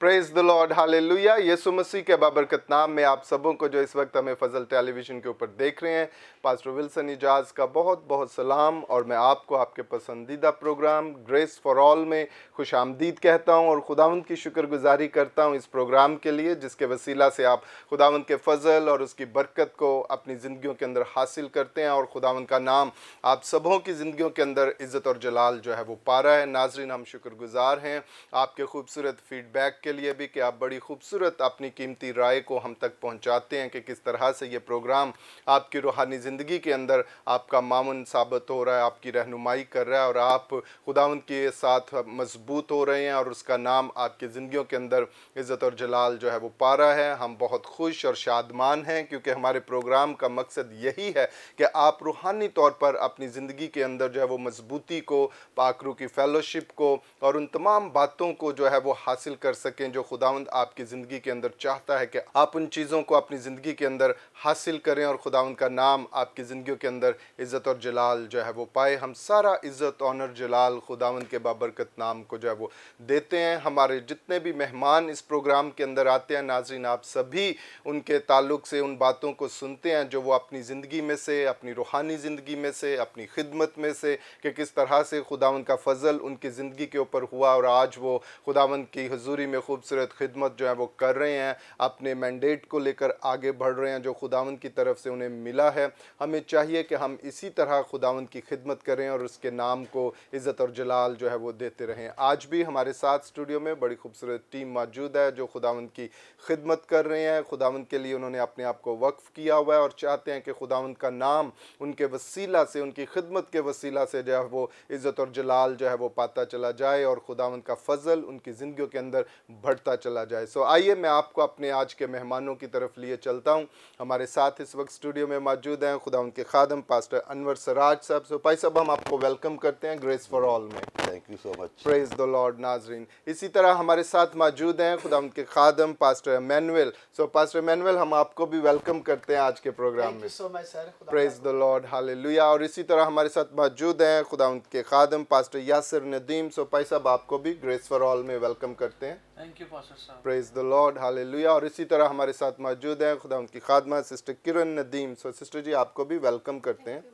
Praise the lord, hallelujah. यीशु मसीह के बाबरकत नाम में आप सबों को जो इस वक्त हमें फजल टेलीविज़न के ऊपर देख रहे हैं, पास्टर विल्सन इजाज़ का बहुत बहुत सलाम। और मैं आपको आपके पसंदीदा प्रोग्राम ग्रेस फॉर ऑल में खुश आमदीद कहता हूं और खुदावंद की शुक्रगुजारी करता हूं इस प्रोग्राम के लिए, जिसके वसीला से आप खुदावंद के फजल और उसकी बरकत को अपनी ज़िंदगियों के अंदर हासिल करते हैं और खुदावंद का नाम आप सबों की ज़िंदगियों के अंदर इज़्ज़त और जलाल जो है वो पा रहा है। नाजरीन, हम शुक्रगुजार हैं आपके खूबसूरत फीडबैक के लिए भी कि आप बड़ी खूबसूरत अपनी कीमती राय को हम तक पहुंचाते हैं कि किस तरह से ये प्रोग्राम आपकी रूहानी ज़िंदगी के अंदर आपका मामून साबित हो रहा है, आपकी रहनुमाई कर रहा है और आप खुदावंद के साथ मजबूत हो रहे हैं और उसका नाम आपकी ज़िंदगियों के अंदर इज़्ज़त और जलाल जो है वो पा रहा है। हम बहुत खुश और शादमान हैं क्योंकि हमारे प्रोग्राम का मकसद यही है कि आप रूहानी तौर पर अपनी ज़िंदगी के अंदर जो है वो मजबूती को, पाकरू की फेलोशिप को और उन तमाम बातों को जो है वो हासिल कर सकें जो खुदावंद आपकी ज़िंदगी के अंदर चाहता है कि आप उन चीज़ों को अपनी ज़िंदगी के अंदर हासिल करें और खुदावंद का नाम आपकी ज़िंदगियों के अंदर इज़्ज़त और जलाल जो है वो पाए। हम सारा इज़्ज़त, ऑनर, जलाल खुदावंद के बाबरकत नाम को जो है वो देते हैं। हमारे जितने भी मेहमान इस प्रोग्राम के अंदर आते हैं, नाज़रीन, आप सभी उनके ताल्लुक़ से उन बातों को सुनते हैं जो वो अपनी ज़िंदगी में से, अपनी रूहानी ज़िंदगी में से, अपनी खिदमत में से, कि किस तरह से खुदावंद का फ़ज़ल उनकी ज़िंदगी के ऊपर हुआ और आज वो खुदावंद की हुजूरी में खूबसूरत खिदमत जो है वो कर रहे हैं, अपने मैंडेट को लेकर आगे बढ़ रहे हैं जो खुदावंद की तरफ से उन्हें मिला है। हमें चाहिए कि हम इसी तरह खुदावंद की खिदमत करें और उसके नाम को इज़्ज़त और जलाल जो है वो देते रहें। आज भी हमारे साथ स्टूडियो में बड़ी खूबसूरत टीम मौजूद है जो खुदावंद की खिदमत कर रहे हैं। खुदावंद के लिए उन्होंने अपने आप को वक्फ किया हुआ है और चाहते हैं कि खुदावंद का नाम उनके वसीला से, उनकी खिदमत के वसीला से जो है वो इज़्ज़त और जलाल जो है वो पाता चला जाए और खुदावंद का फ़ज़ल उनकी ज़िंदगियों के अंदर बढ़ता चला जाए। सो आइए मैं आपको अपने आज के मेहमानों की तरफ लिए चलता हूं। हमारे साथ इस वक्त स्टूडियो में मौजूद हैं खुदावंद के खादम पास्टर अनवर सराज साहब। सो भाई साहब, हम आपको वेलकम करते हैं ग्रेस फॉर ऑल में। Thank you so much. Praise the Lord. नाजरीन, इसी तरह हमारे साथ मौजूद हैं खुदावंद के खादम पास्टर एमैनुअल। सो पास्टर एमैनुअल, हम आपको भी वेलकम करते हैं आज के प्रोग्राम में। सो much sir. Praise the lord, hallelujah. और इसी तरह हमारे साथ मौजूद हैं खुदावंद के खादम पास्टर यासिर नदीम। सो भाई साहब, आपको भी ग्रेस फॉर ऑल में वेलकम करते हैं। थैंक यू पास्टर साहब। Praise the lord, hallelujah. और इसी तरह हमारे साथ मौजूद हैं खुदावंद की खादमा सिस्टर किरण नदीम। सो सिस्टर जी, आपको भी वेलकम करते हैं।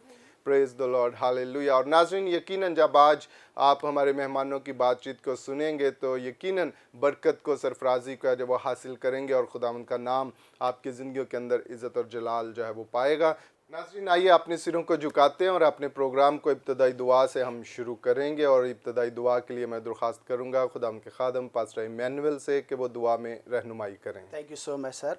Praise the lord, hallelujah. और नाज़रीन, यकीनन जब आज आप हमारे मेहमानों की बातचीत को सुनेंगे तो यकीनन बरकत को, सरफराजी को जब वो हासिल करेंगे और खुदावंद का नाम आपकी ज़िंदगियों के अंदर इज़्ज़त और जलाल जो है वो पाएगा। नाज़रीन, आइए अपने सिरों को झुकाते हैं और अपने प्रोग्राम को इब्तदाई दुआ से हम शुरू करेंगे। और इब्तदाई दुआ के लिए मैं दरख्वास्त करूँगा खुदावंद के खादम पास्टर इमैनुअल से कि वो दुआ में रहनुमाई करें। Thank you so much sir.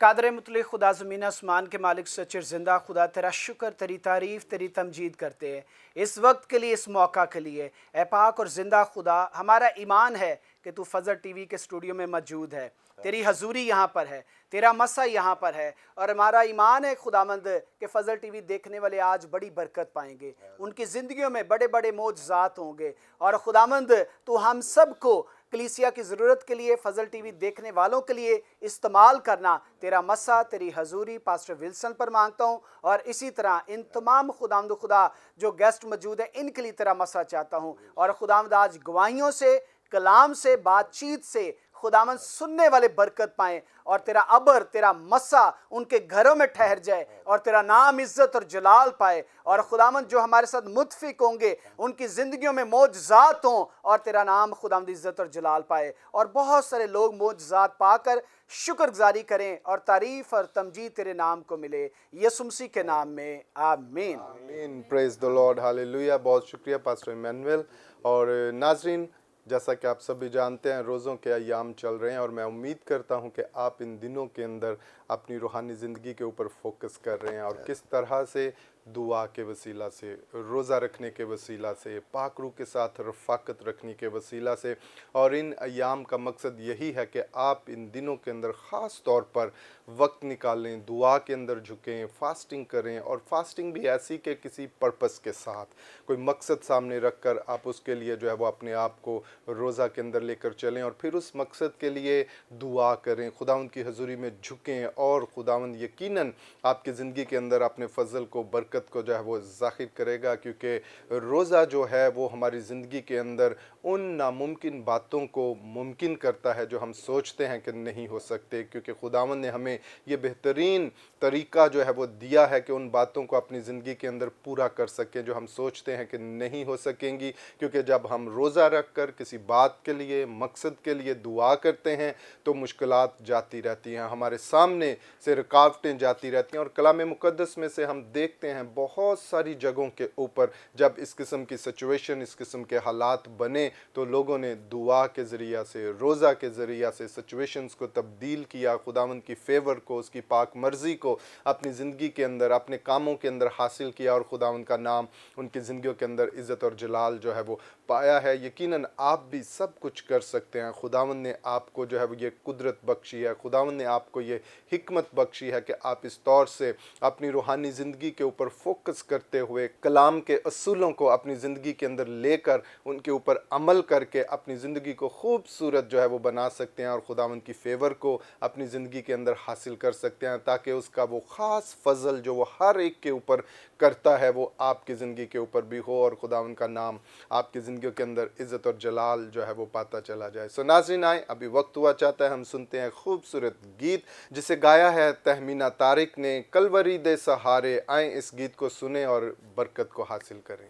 कादर मुतलिक खुदा ज़मीन आसमान के मालिक सच्चे ज़िंदा खुदा, तेरा शुक्र, तेरी तारीफ़, तेरी तमजीद करते हैं इस वक्त के लिए, इस मौका के लिए। ए पाक और ज़िंदा खुदा, हमारा ईमान है कि तू फजल टीवी के स्टूडियो में मौजूद है, तेरी हजूरी यहाँ पर है, तेरा मसा यहाँ पर है। और हमारा ईमान है खुदामंद कि फजल टीवी देखने वाले आज बड़ी बरकत पाएंगे, उनकी ज़िंदगियों में बड़े बड़े मौजज़ात होंगे। और खुदामंद, तू हम सब को कलीसिया की ज़रूरत के लिए, फजल टीवी देखने वालों के लिए इस्तेमाल करना। तेरा मसा, तेरी हजूरी पास्टर विल्सन पर मांगता हूँ और इसी तरह इन तमाम खुदामद खुदा जो गेस्ट मौजूद हैं इनके लिए तेरा मसा चाहता हूँ। और खुदामद आज गवाहियों से, कलाम से, बातचीत से खुदामंद सुनने वाले बरकत पाएं और तेरा अबर, तेरा मसा उनके घरों में ठहर जाए और तेरा नाम इज्जत और जलाल पाए। और खुदामंद जो हमारे साथ मुतफिक होंगे उनकी ज़िंदगियों में मौजज़ात हों और तेरा नाम खुदामंद इज्जत और जलाल पाए। और बहुत सारे लोग मौजज़ात पाकर शुक्रगुजारी करें और तारीफ़ और तमजीद तेरे नाम को मिले, यीशु मसीह के नाम में, आमीन। आमीन। Praise the lord, hallelujah. बहुत शुक्रिया पास्टर इमैनुअल। और नाजरीन, जैसा कि आप सभी जानते हैं, रोज़ों के अय्याम चल रहे हैं और मैं उम्मीद करता हूं कि आप इन दिनों के अंदर अपनी रूहानी ज़िंदगी के ऊपर फोकस कर रहे हैं और किस तरह से दुआ के वसीला से, रोज़ा रखने के वसीला से, पाक रूह के साथ रफ़ाकत रखने के वसीला से। और इन अय्याम का मकसद यही है कि आप इन दिनों के अंदर ख़ास तौर पर वक्त निकालें, दुआ के अंदर झुकें, फास्टिंग करें। और फास्टिंग भी ऐसी कि किसी पर्पस के साथ, कोई मकसद सामने रख कर आप उसके लिए जो है वो अपने आप को रोज़ा के अंदर लेकर चलें और फिर उस मकसद के लिए दुआ करें, खुदावंद की हजूरी में झुकें और खुदावंद यकीनन आपकी ज़िंदगी के अंदर अपने फ़ज़ल को, बरकत बरकत को जो है वो ज़ाहिर करेगा, क्योंकि रोज़ा जो है वो हमारी ज़िंदगी के अंदर उन नामुमकिन बातों को मुमकिन करता है जो हम सोचते हैं कि नहीं हो सकते, क्योंकि खुदावंद ने हमें ये बेहतरीन तरीका जो है वो दिया है कि उन बातों को अपनी ज़िंदगी के अंदर पूरा कर सकें जो हम सोचते हैं कि नहीं हो सकेंगी। क्योंकि जब हम रोज़ा रख कर किसी बात के लिए, मकसद के लिए दुआ करते हैं तो मुश्किलात जाती रहती हैं, हमारे सामने से रुकावटें जाती रहती हैं। और कलाम मुक़द्दस में से हम देखते हैं बहुत सारी जगहों के ऊपर जब इस किस्म की सिचुएशन, इस किस्म के हालात बने तो लोगों ने दुआ के ज़रिया से, रोज़ा के ज़रिया से सिचुएशंस को तब्दील किया, खुदावंद की फ़ेवर को, उसकी पाक मर्ज़ी को अपनी ज़िंदगी के अंदर, अपने कामों के अंदर हासिल किया और खुदावंद का नाम उनकी ज़िंदगियों के अंदर इज़्ज़त और जलाल जो है वो पाया है। यकीनन आप भी सब कुछ कर सकते हैं। खुदावंद ने आपको जो है वो ये कुदरत बख्शी है, खुदावंद ने आपको ये हिकमत बख्शी है कि आप इस तौर से अपनी रूहानी ज़िंदगी के ऊपर फोकस करते हुए कलाम के असूलों को अपनी ज़िंदगी के अंदर लेकर उनके ऊपर अमल करके अपनी ज़िंदगी को खूबसूरत जो है वो बना सकते हैं और खुदावंद की फ़ेवर को अपनी ज़िंदगी के अंदर हासिल कर सकते हैं, ताकि उसका वो ख़ास फ़ज़ल जो वो हर एक के ऊपर करता है वो आपकी ज़िंदगी के ऊपर भी हो और खुदावंद का नाम आपकी ज़िंदगी के अंदर इज़्ज़त और जलाल जो है वो पाता चला जाए। सो नाज़रीन, आए अभी वक्त हुआ चाहता है हम सुनते हैं खूबसूरत गीत जिसे गाया है तहमीना तारिक ने, कलवरी दे सहारे। आए इस गीत को सुने और बरकत को हासिल करें।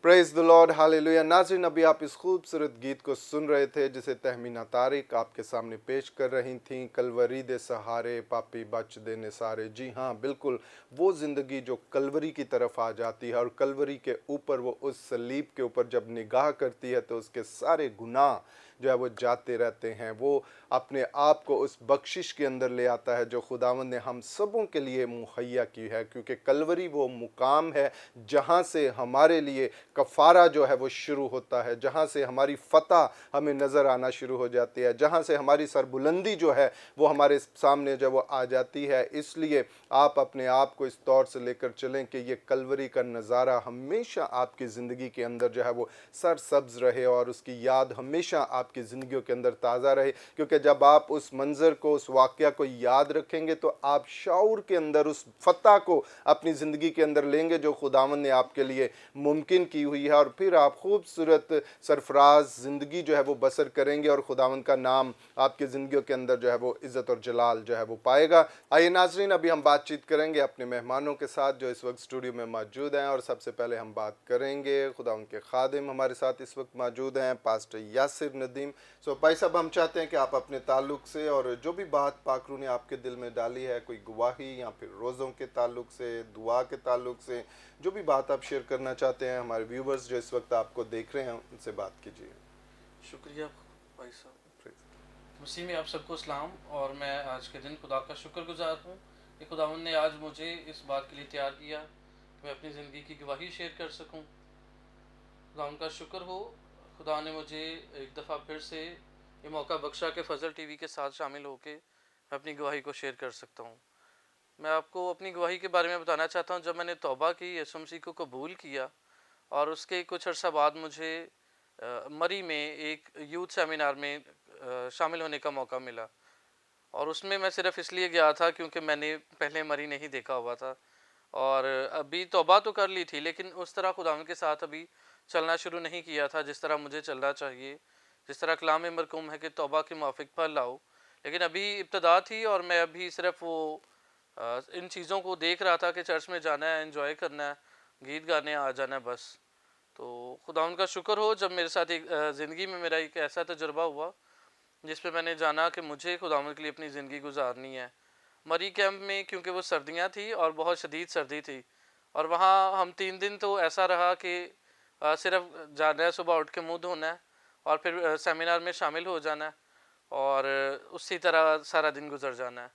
Praise the lord, hallelujah. नाज़रीन, अभी आप इस खूबसूरत गीत को सुन रहे थे जिसे तहमीना तारिक आपके सामने पेश कर रही थीं। कलवरी दे सहारे पापी बच दे निसारे। जी हाँ, बिल्कुल वो ज़िंदगी जो कलवरी की तरफ आ जाती है और कलवरी के ऊपर वो उस सलीब के ऊपर जब निगाह करती है तो उसके सारे गुनाह जो है वो जाते रहते हैं। वो अपने आप को उस बख्शिश के अंदर ले आता है जो खुदावंद ने हम सबों के लिए मुहैया की है, क्योंकि कलवरी वो मुकाम है जहाँ से हमारे लिए कफ़ारा जो है वो शुरू होता है, जहाँ से हमारी फ़तह हमें नज़र आना शुरू हो जाती है, जहाँ से हमारी सरबुलंदी जो है वो हमारे सामने जब वो आ जाती है। इसलिए आप अपने आप को इस तौर से लेकर चलें कि ये कलवरी का नज़ारा हमेशा आपकी ज़िंदगी के अंदर जो है वो सरसब्ज रहे और उसकी याद हमेशा आपकी ज़िंदगियों के अंदर ताज़ा रहे, क्योंकि जब आप उस मंज़र को, उस वाक़या को याद रखेंगे तो आप शऊर के अंदर उस फ़तह को अपनी ज़िंदगी के अंदर लेंगे जो खुदावंद ने आपके लिए मुमकिन की हुई है, और फिर आप खूबसूरत सरफराज ज़िंदगी जो है वो बसर करेंगे और खुदावंद का नाम आपकी ज़िंदगियों के अंदर जो है वो इज़्ज़त और जलाल जो है वो पाएगा। आइए नाज़रीन, अभी हम बातचीत करेंगे अपने मेहमानों के साथ जो इस वक्त स्टूडियो में मौजूद हैं, और सबसे पहले हम बात करेंगे खुदावंद के खादिम हमारे साथ इस वक्त मौजूद हैं, पास्टर यासिर नदीम। सो भाई साहब, हम चाहते हैं कि आप अपने ताल्लुक से और जो भी बात पाकरू ने आपके दिल में डाली है, कोई गवाही या फिर रोज़ों के ताल्लुक से, दुआ के ताल्लुक से, जो भी बात आप शेयर करना चाहते हैं, हमारे व्यूवर्स जो इस वक्त आपको देख रहे हैं उनसे बात कीजिए। शुक्रिया भाई साहब। मसीह में आप सबको सलाम। और मैं आज के दिन खुदा का शुक्रगुजार हूँ कि खुदावंद ने आज मुझे इस बात के लिए तैयार किया कि मैं अपनी ज़िंदगी की गवाही शेयर कर सकूँ। खुदावंद का शुक्र हो, खुदा ने मुझे एक दफ़ा फिर से ये मौका बख्शा कि फ़ज़ल टीवी के साथ शामिल होकर मैं अपनी गवाही को शेयर कर सकता हूँ। मैं आपको अपनी गवाही के बारे में बताना चाहता हूँ। जब मैंने तौबा की, यीशु मसीह को कबूल किया, और उसके कुछ अर्सा बाद मुझे मरी में एक यूथ सेमिनार में शामिल होने का मौका मिला। और उसमें मैं सिर्फ इसलिए गया था क्योंकि मैंने पहले मरी नहीं देखा हुआ था, और अभी तौबा तो कर ली थी लेकिन उस तरह खुदावंद के साथ अभी चलना शुरू नहीं किया था जिस तरह मुझे चलना चाहिए। जिस तरह कलाम में मरकूम है कि तौबा के मुआफिक फल लाओ, लेकिन अभी इब्तदा थी और मैं अभी सिर्फ वो इन चीज़ों को देख रहा था कि चर्च में जाना है, एंजॉय करना है, गीत गाने आ जाना है बस। तो खुदा उनका शुक्र हो, जब मेरे साथ एक ज़िंदगी में मेरा एक ऐसा तजुर्बा हुआ जिस पे मैंने जाना कि मुझे खुदावंद के लिए अपनी ज़िंदगी गुजारनी है। मरी कैंप में, क्योंकि वो सर्दियाँ थी और बहुत शदीद सर्दी थी, और वहाँ हम 3 दिन तो ऐसा रहा कि सिर्फ जाना है, सुबह उठ के मुँह धोना है और फिर सेमिनार में शामिल हो जाना है, और उसी तरह सारा दिन गुजर जाना है।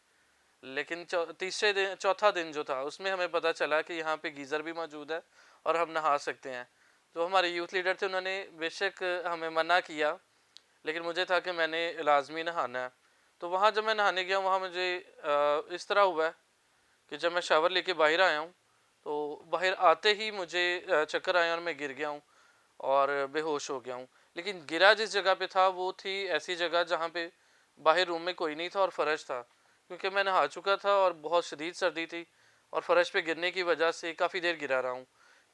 लेकिन तीसरे दिन, चौथा दिन जो था, उसमें हमें पता चला कि यहाँ पे गीज़र भी मौजूद है और हम नहा सकते हैं। तो हमारे यूथ लीडर थे, उन्होंने बेशक हमें मना किया, लेकिन मुझे था कि मैंने लाजमी नहाना है। तो वहाँ जब मैं नहाने गया, वहाँ मुझे इस तरह हुआ है कि जब मैं शावर लेके बाहर आया हूँ तो बाहर आते ही मुझे चक्कर आया और मैं गिर गया हूँ और बेहोश हो गया हूँ। लेकिन गिरा जिस जगह पे था वो थी ऐसी जगह जहाँ पे बाहर रूम में कोई नहीं था और फ़र्श था, क्योंकि मैं नहा चुका था और बहुत शदीद सर्दी थी, और फ़र्श पे गिरने की वजह से काफ़ी देर गिरा रहा हूँ।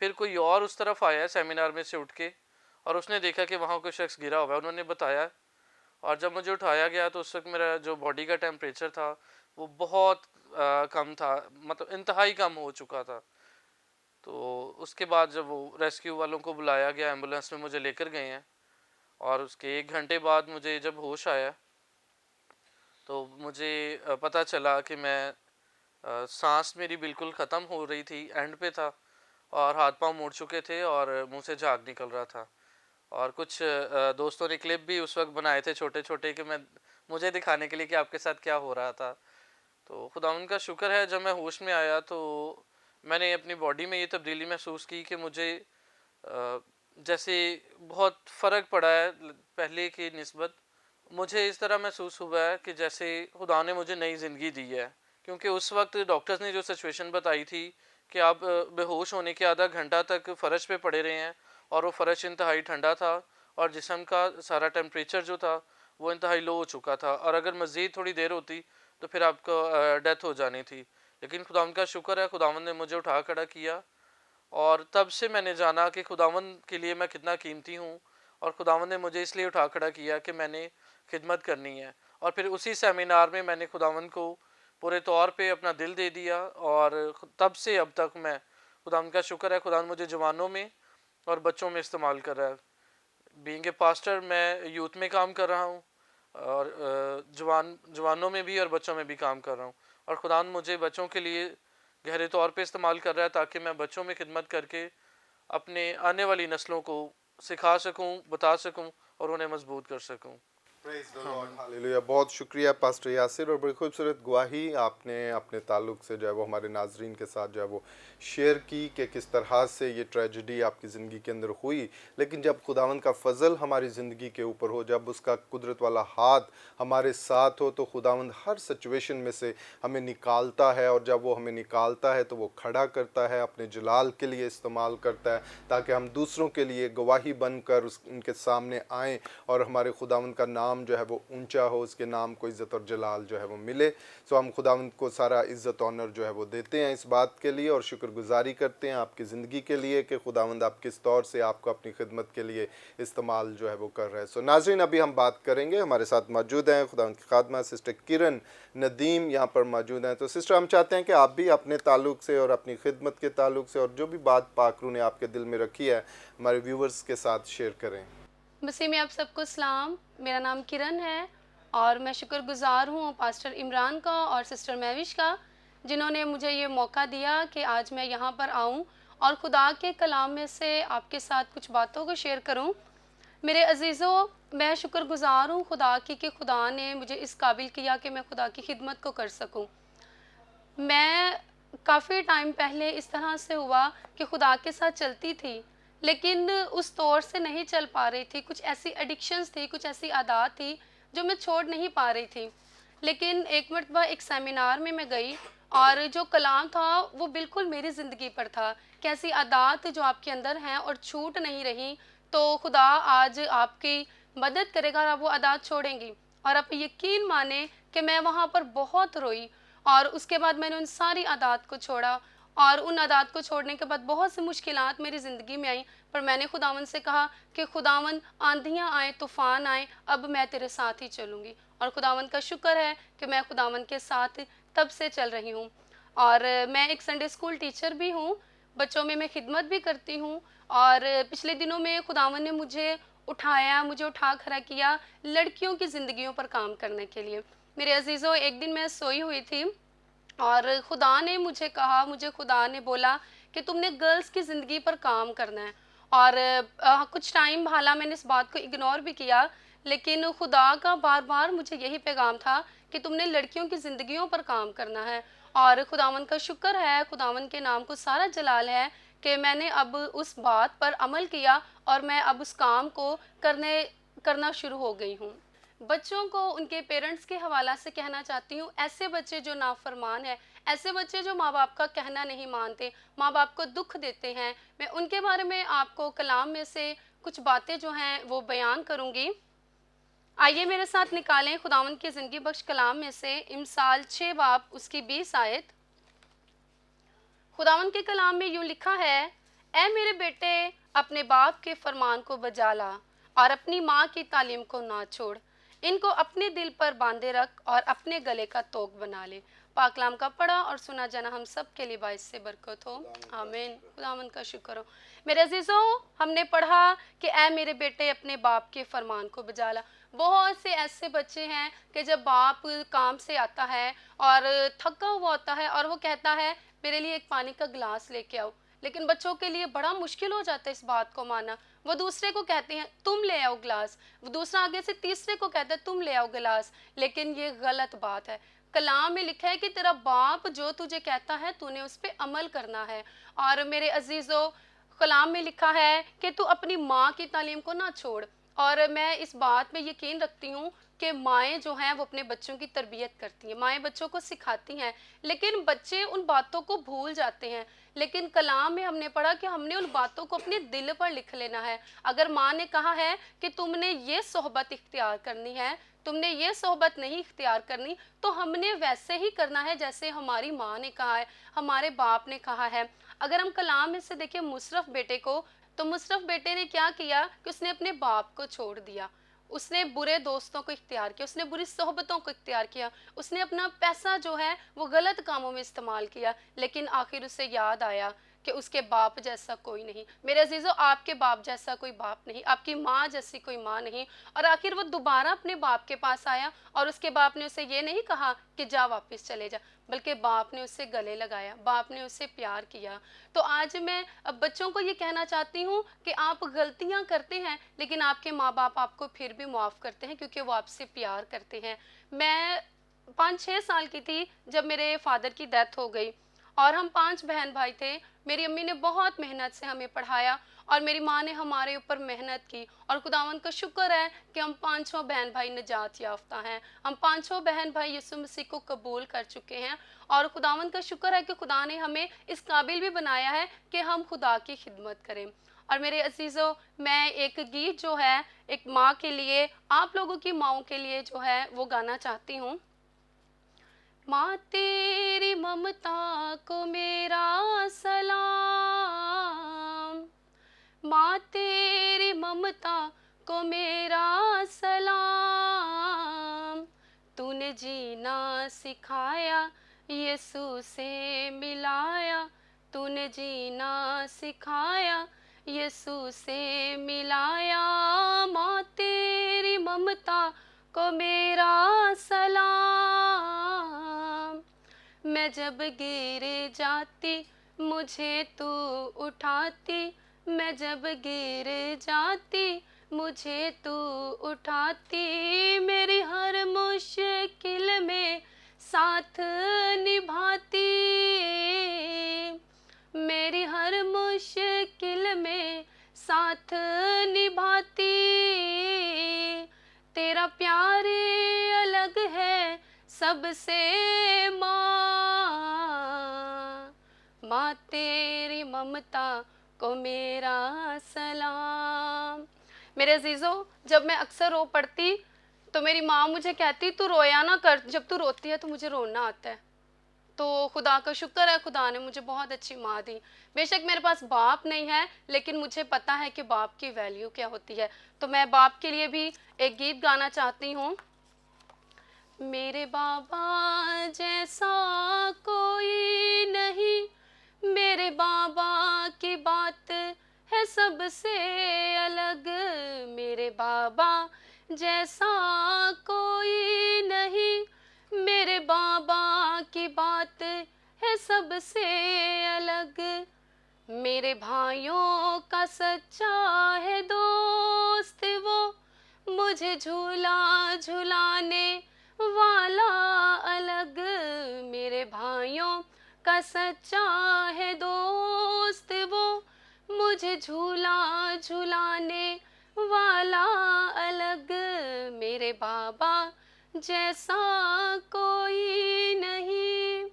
फिर कोई और उस तरफ आया सेमिनार में से उठ के, और उसने देखा कि वहाँ कोई शख्स गिरा हुआ है, उन्होंने बताया। और जब मुझे उठाया गया तो उस वक्त मेरा जो बॉडी का टेम्परेचर था वो बहुत कम था, मतलब इंतहाई कम हो चुका था। तो उसके बाद जब वो रेस्क्यू वालों को बुलाया गया, एम्बुलेंस में मुझे लेकर गए हैं, और उसके 1 घंटे बाद मुझे जब होश आया तो मुझे पता चला कि मैं सांस मेरी बिल्कुल ख़त्म हो रही थी, एंड पे था, और हाथ पांव मुड़ चुके थे और मुंह से झाग निकल रहा था। और कुछ दोस्तों ने क्लिप भी उस वक्त बनाए थे छोटे छोटे, कि मैं मुझे दिखाने के लिए कि आपके साथ क्या हो रहा था। तो खुदावंद का शुक्र है, जब मैं होश में आया तो मैंने अपनी बॉडी में ये तब्दीली महसूस की कि मुझे जैसे बहुत फ़र्क पड़ा है पहले की निस्बत। मुझे इस तरह महसूस हुआ है कि जैसे खुदा ने मुझे नई ज़िंदगी दी है, क्योंकि उस वक्त डॉक्टर्स ने जो सिचुएशन बताई थी कि आप बेहोश होने के आधा घंटा तक फ़र्श पे पड़े रहे हैं, और वो फ़र्श इंतहाई ठंडा था और जिस्म का सारा टेम्परेचर जो था वो इंतहाई लो हो चुका था, और अगर मज़ीद थोड़ी देर होती तो फिर आपको डेथ हो जानी थी। लेकिन खुदावंद का शुक्र है, खुदावंद ने मुझे उठा खड़ा किया, और तब से मैंने जाना कि खुदावंद के लिए मैं कितना कीमती हूँ, और खुदावंद ने मुझे इसलिए उठा खड़ा किया कि मैंने खिदमत करनी है। और फिर उसी सेमिनार में मैंने खुदावंद को पूरे तौर पे अपना दिल दे दिया, और तब से अब तक मैं, खुदावंद का शुक्र है, खुदावंद मुझे जवानों में और बच्चों में इस्तेमाल कर रहा है। बीइंग ए पास्टर मैं यूथ में काम कर रहा हूँ और जवानों में भी और बच्चों में भी काम कर रहा हूँ, और खुदा मुझे बच्चों के लिए गहरे तौर पे इस्तेमाल कर रहा है ताकि मैं बच्चों में खिदमत करके अपने आने वाली नस्लों को सिखा सकूं, बता सकूं और उन्हें मजबूत कर सकूं। हालेलुया। बहुत शुक्रिया पास्टर यासिर, और बड़ी खूबसूरत गवाही आपने अपने ताल्लुक से जो है वो हमारे नाजरीन के साथ जो है वो शेयर की कि किस तरह से ये ट्रेजेडी आपकी ज़िंदगी के अंदर हुई, लेकिन जब खुदावंद का फजल हमारी ज़िंदगी के ऊपर हो, जब उसका कुदरत वाला हाथ हमारे साथ हो, तो खुदावंद हर सिचुएशन में से हमें निकालता है, और जब वो हमें निकालता है तो वो खड़ा करता है, अपने जलाल के लिए इस्तेमाल करता है, ताकि हम दूसरों के लिए गवाही बनकर उनके सामने आएँ और हमारे खुदावंद का नाम जो है वो ऊंचा हो, उसके नाम को इज़्ज़त और जलाल जो है वो मिले। सो हम खुदावंद को सारा इज़्ज़त ऑनर जो है वो देते हैं इस बात के लिए, और शुक्रगुजारी करते हैं आपकी ज़िंदगी के लिए कि खुदावंद आप किस तौर से आपको अपनी खिदमत के लिए इस्तेमाल जो है वो कर रहे हैं। सो नाज़रीन, अभी हम बात करेंगे, हमारे साथ मौजूद हैं खुदावंद की खादमा सिस्टर किरण नदीम यहाँ पर मौजूद हैं। तो सिस्टर, हम चाहते हैं कि आप भी अपने ताल्लुक से और अपनी खिदमत के ताल्लुक से और जो भी बात पाकरू ने आपके दिल में रखी है हमारे व्यूवर्स के साथ शेयर करें। मसीह में आप सबको सलाम। मेरा नाम किरण है और मैं शुक्रगुजार हूँ पास्टर इमरान का और सिस्टर महविश का, जिन्होंने मुझे ये मौका दिया कि आज मैं यहाँ पर आऊँ और खुदा के कलाम में से आपके साथ कुछ बातों को शेयर करूँ। मेरे अजीज़ों, मैं शुक्रगुजार हूँ खुदा की कि खुदा ने मुझे इस काबिल किया कि मैं खुदा की खिदमत को कर सकूँ। मैं काफ़ी टाइम पहले इस तरह से हुआ कि खुदा के साथ चलती थी, लेकिन उस तौर से नहीं चल पा रही थी। कुछ ऐसी एडिक्शंस थी, कुछ ऐसी आदत थी जो मैं छोड़ नहीं पा रही थी। लेकिन एक मरतबा एक सेमिनार में मैं गई और जो कलाम था वो बिल्कुल मेरी ज़िंदगी पर था। कैसी आदत जो आपके अंदर हैं और छूट नहीं रही, तो खुदा आज आपकी मदद करेगा और आप वो आदत छोड़ेंगी। और आप यकीन माने कि मैं वहाँ पर बहुत रोई और उसके बाद मैंने उन सारी आदत को छोड़ा, और उन आदत को छोड़ने के बाद बहुत सी मुश्किलात मेरी ज़िंदगी में आई, पर मैंने खुदावन से कहा कि खुदावन, आंधियाँ आए, तूफ़ान आए, अब मैं तेरे साथ ही चलूँगी। और खुदावन का शुक्र है कि मैं खुदावन के साथ तब से चल रही हूँ। और मैं एक संडे स्कूल टीचर भी हूँ, बच्चों में मैं खिदमत भी करती हूँ। और पिछले दिनों में खुदावन ने मुझे उठाया, मुझे उठा खड़ा किया लड़कियों की ज़िंदगियों पर काम करने के लिए। मेरे अजीज़ों, एक दिन मैं सोई हुई थी और खुदा ने मुझे कहा, मुझे खुदा ने बोला कि तुमने गर्ल्स की ज़िंदगी पर काम करना है। और कुछ टाइम हालांकि मैंने इस बात को इग्नोर भी किया, लेकिन खुदा का बार बार मुझे यही पैगाम था कि तुमने लड़कियों की ज़िंदगियों पर काम करना है। और खुदावन का शुक्र है, खुदावन के नाम को सारा जलाल है कि मैंने अब उस बात पर अमल किया और मैं अब उस काम को करना शुरू हो गई हूँ। बच्चों को उनके पेरेंट्स के हवाला से कहना चाहती हूँ, ऐसे बच्चे जो नाफरमान है, ऐसे बच्चे जो माँ बाप का कहना नहीं मानते, माँ बाप को दुख देते हैं, मैं उनके बारे में आपको कलाम में से कुछ बातें जो हैं वो बयान करूँगी। आइए मेरे साथ निकालें खुदावंद की ज़िंदगी बख्श कलाम में से इमसाल 6 बाब उसकी 20 आयत। खुदावंद के कलाम में यूँ लिखा है, ऐ मेरे बेटे, अपने बाप के फरमान को बजा ला और अपनी माँ की तालीम को ना छोड़। इनको अपने दिल पर बांधे रख और अपने गले का तोक बना ले। पाकलाम का पढ़ा और सुना जाना हम सब के लिए बाइस से बरकत हो। आमीन। खुदावंद का शुक्र हो। मेरे अजीज़ों, हमने पढ़ा कि ऐ मेरे बेटे, अपने बाप के फरमान को बजा ला। बहुत से ऐसे बच्चे हैं कि जब बाप काम से आता है और थका हुआ होता है और वो कहता है मेरे लिए एक पानी का गिलास लेके आओ, लेकिन बच्चों के लिए बड़ा मुश्किल हो जाता है इस बात को मानना। वो दूसरे को कहते हैं तुम ले आओ गिलास, वो दूसरा आगे से तीसरे को कहता है तुम ले आओ गिलास, लेकिन ये गलत बात है। कलाम में लिखा है कि तेरा बाप जो तुझे कहता है तूने उस पर अमल करना है। और मेरे अजीज़ों, कलाम में लिखा है कि तू अपनी माँ की तालीम को ना छोड़। और मैं इस बात में यकीन रखती हूँ कि माएँ जो हैं वो अपने बच्चों की तरबियत करती हैं, माएँ बच्चों को सिखाती हैं, लेकिन बच्चे उन बातों को भूल जाते हैं। लेकिन कलाम में हमने पढ़ा कि हमने उन बातों को अपने दिल पर लिख लेना है। अगर माँ ने कहा है कि तुमने ये सोहबत इख्तियार करनी है, तुमने ये सोहबत नहीं इख्तियार करनी, तो हमने वैसे ही करना है जैसे हमारी माँ ने कहा है, हमारे बाप ने कहा है। अगर हम कलाम में से देखें मुशरफ बेटे को, तो मुशरफ बेटे ने क्या किया कि उसने अपने बाप को छोड़ दिया, उसने बुरे दोस्तों को इख्तियार किया, उसने बुरी सोहबतों को इख्तियार किया, उसने अपना पैसा जो है वो गलत कामों में इस्तेमाल किया। लेकिन आखिर उसे याद आया कि उसके बाप जैसा कोई नहीं। मेरे अजीज़ों, आपके बाप जैसा कोई बाप नहीं, आपकी माँ जैसी कोई माँ नहीं। और आखिर वो दोबारा अपने बाप के पास आया और उसके बाप ने उसे ये नहीं कहा कि जा वापस चले जा, बल्कि बाप ने उससे गले लगाया, बाप ने उससे प्यार किया। तो आज मैं अब बच्चों को ये कहना चाहती हूँ कि आप गलतियाँ करते हैं, लेकिन आपके माँ बाप आपको फिर भी माफ़ करते हैं, क्योंकि वो आपसे प्यार करते हैं। मैं 5-6 साल की थी जब मेरे फादर की डेथ हो गई, और हम 5 बहन भाई थे। मेरी अम्मी ने बहुत मेहनत से हमें पढ़ाया और मेरी माँ ने हमारे ऊपर मेहनत की, और खुदावंद का शुक्र है कि हम 5 बहन भाई निजात याफ्ता हैं। हम 5 बहन भाई यीशु मसीह को कबूल कर चुके हैं, और खुदावंद का शुक्र है कि खुदा ने हमें इस काबिल भी बनाया है कि हम खुदा की खिदमत करें। और मेरे अजीज़ों, मैं एक गीत जो है एक माँ के लिए, आप लोगों की माँओं के लिए जो है वो गाना चाहती हूँ। माँ तेरी ममता को मेरा सलाम, माँ तेरी ममता को मेरा सलाम, तूने जीना सिखाया, यीशु से मिलाया, तूने जीना सिखाया, यीशु से मिलाया। माँ तेरी ममता को मेरा सलाम, मैं जब गिर जाती मुझे तू उठाती, मैं जब गिर जाती मुझे तू उठाती, मेरी हर मुश्किल में साथ निभाती, मेरी हर मुश्किल में साथ निभाती। तेरा प्यार अलग है सबसे माँ, माँ तेरी ममता को मेरा सलाम। मेरे अजीज़ों, जब मैं अक्सर रो पड़ती तो मेरी माँ मुझे कहती, तू रोया ना कर, जब तू रोती है तो मुझे रोना आता है। तो खुदा का शुक्र है, खुदा ने मुझे बहुत अच्छी माँ दी। बेशक मेरे पास बाप नहीं है, लेकिन मुझे पता है कि बाप की वैल्यू क्या होती है। तो मैं बाप के लिए भी एक गीत गाना चाहती हूँ। मेरे बाबा जैसा कोई नहीं, मेरे बाबा की बात है सबसे अलग, मेरे बाबा जैसा कोई नहीं, मेरे बाबा की बात है सबसे अलग, मेरे भाइयों का सच्चा है दोस्त वो, मुझे झूला झुलाने वाला अलग, मेरे भाइयों का सच्चा है दोस्त वो, मुझे झूला झुलाने वाला अलग, मेरे बाबा जैसा कोई नहीं।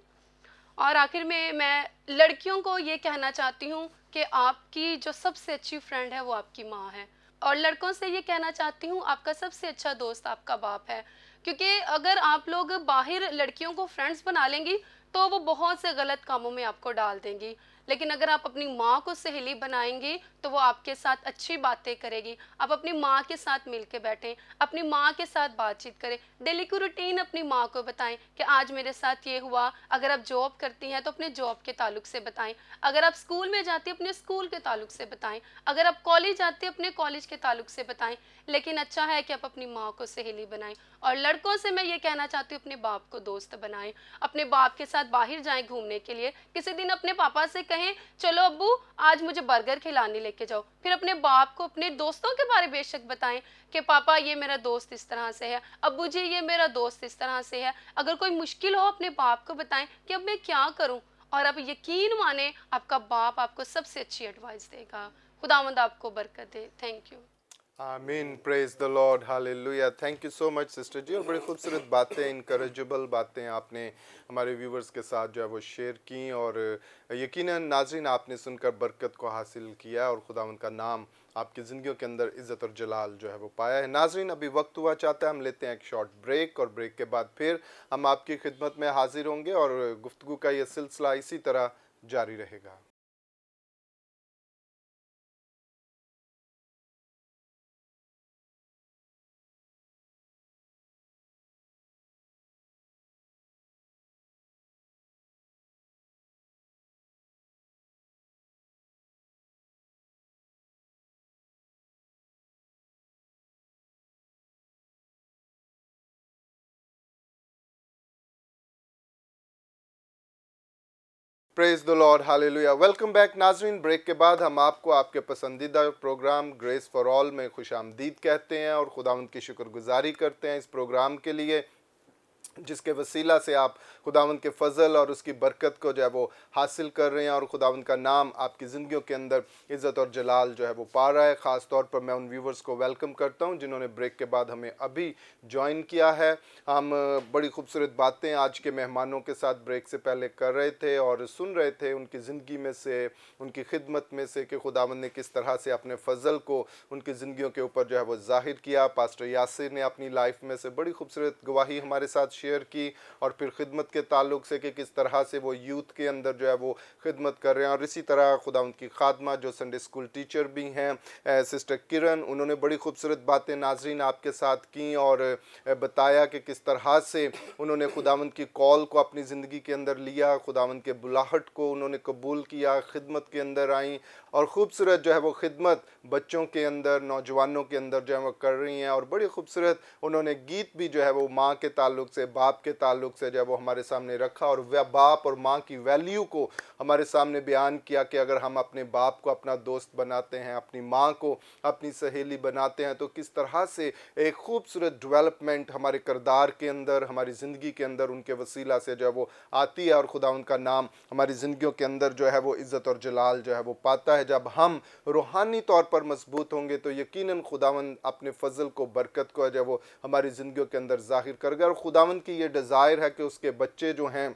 और आखिर में मैं लड़कियों को ये कहना चाहती हूँ कि आपकी जो सबसे अच्छी फ्रेंड है वो आपकी माँ है, और लड़कों से ये कहना चाहती हूँ आपका सबसे अच्छा दोस्त आपका बाप है। क्योंकि अगर आप लोग बाहर लड़कियों को फ्रेंड्स बना लेंगी तो वो बहुत से गलत कामों में आपको डाल देंगी, लेकिन अगर आप अपनी माँ को सहेली बनाएंगी तो वो आपके साथ अच्छी बातें करेगी। आप अपनी माँ के साथ मिल के बैठें, अपनी माँ के साथ बातचीत करें, डेली की रूटीन अपनी माँ को बताएं कि आज मेरे साथ ये हुआ। अगर आप जॉब करती हैं तो अपने जॉब के ताल्लुक से बताएं, अगर आप स्कूल में जाती अपने स्कूल के ताल्लुक से बताएं, अगर आप कॉलेज जाते अपने कॉलेज के ताल्लुक से बताएं। लेकिन अच्छा है कि आप अपनी माँ को सहेली बनाएं। और लड़कों से मैं ये कहना चाहती हूँ अपने बाप को दोस्त बनाएं, अपने बाप के साथ बाहर जाएं घूमने के लिए। किसी दिन अपने पापा से कहें, चलो अब्बू आज मुझे बर्गर खिलाने लेके जाओ। फिर अपने बाप को अपने दोस्तों के बारे बेशक बताएं कि पापा ये मेरा दोस्त इस तरह से है, अब्बू जी ये मेरा दोस्त इस तरह से है। अगर कोई मुश्किल हो अपने बाप को बताएं कि अब मैं क्या करूं, और आप यकीन माने आपका बाप आपको सबसे अच्छी एडवाइस देगा। खुदावंद आपको बरकत दे। Thank you. आमीन, praise the lord, hallelujah. Thank you so much sister ji. और बड़ी खूबसूरत बातें, इनकरेजेबल बातें आपने हमारे व्यूवर्स के साथ जो है वो शेयर की, और यकीनन नाज़रीन आपने सुनकर बरकत को हासिल किया और खुदावंद का नाम आपकी ज़िंदगियों के अंदर इज़्ज़त और जलाल जो है वो पाया है। नाज़रीन अभी वक्त हुआ चाहता है हम लेते हैं एक शॉर्ट ब्रेक, और ब्रेक के बाद फिर हम आपकी खिदमत में हाजिर होंगे और गुफ्तगू का ये सिलसिला इसी तरह जारी रहेगा। Praise the lord, hallelujah. Welcome back नाज़रीन। ब्रेक के बाद हम आपको आपके पसंदीदा प्रोग्राम ग्रेस फॉर ऑल में खुशामदीद कहते हैं और खुदावंद की शुक्रगुजारी करते हैं इस प्रोग्राम के लिए, जिसके वसीला से आप खुदावंद के फजल और उसकी बरकत को जो है वो हासिल कर रहे हैं और खुदावंद का नाम आपकी ज़िंदगियों के अंदर इज़्ज़त और जलाल जो है वो पा रहा है। ख़ास तौर पर मैं उन व्यूवर्स को वेलकम करता हूं जिन्होंने ब्रेक के बाद हमें अभी ज्वाइन किया है। हम बड़ी खूबसूरत बातें आज के मेहमानों के साथ ब्रेक से पहले कर रहे थे और सुन रहे थे उनकी ज़िंदगी में से, उनकी खिदमत में से कि खुदावंद ने किस तरह से अपने फजल को उनकी ज़िंदगियों के ऊपर जो है वो ज़ाहिर किया। पास्टर यासिर ने अपनी लाइफ में से बड़ी खूबसूरत गवाही हमारे साथ शेयर की और फिर खिदमत के ताल्लुक से कि किस तरह से वो यूथ के अंदर जो है वो खिदमत कर रहे हैं। और इसी तरह खुदावंद की खादमा जो संडे स्कूल टीचर भी हैं, सिस्टर किरण, उन्होंने बड़ी खूबसूरत बातें नाजरीन आपके साथ की और बताया कि किस तरह से उन्होंने खुदावंद की कॉल को अपनी ज़िंदगी के अंदर लिया, खुदावंद के बुलाहट को उन्होंने कबूल किया, खिदमत के अंदर आई और ख़ूबसूरत जो है वो खिदमत बच्चों के अंदर, नौजवानों के अंदर जो है वो कर रही हैं। और बड़ी खूबसूरत उन्होंने गीत भी जो है वो माँ के ताल्लुक से, बाप के ताल्लुक से जो है वो हमारे सामने रखा और वह बाप और माँ की वैल्यू को हमारे सामने बयान किया कि अगर हम अपने बाप को अपना दोस्त बनाते हैं, अपनी माँ को अपनी सहेली बनाते हैं, तो किस तरह से एक खूबसूरत डेवलपमेंट हमारे किरदार के अंदर, हमारी ज़िंदगी के अंदर उनके वसीला से जो है वो आती है और खुदा उनका नाम हमारी ज़िंदगियों के अंदर जो है वो इज़्ज़त और जलाल जो है वो पाता है। जब हम रूहानी तौर पर मजबूत होंगे तो यकीनन खुदावंद अपने फजल को, बरकत को जो है वो हमारी ज़िंदगियों के अंदर ज़ाहिर करेगा। और खुदावंद की ये डिज़ायर है कि उसके बच्चे जो हैं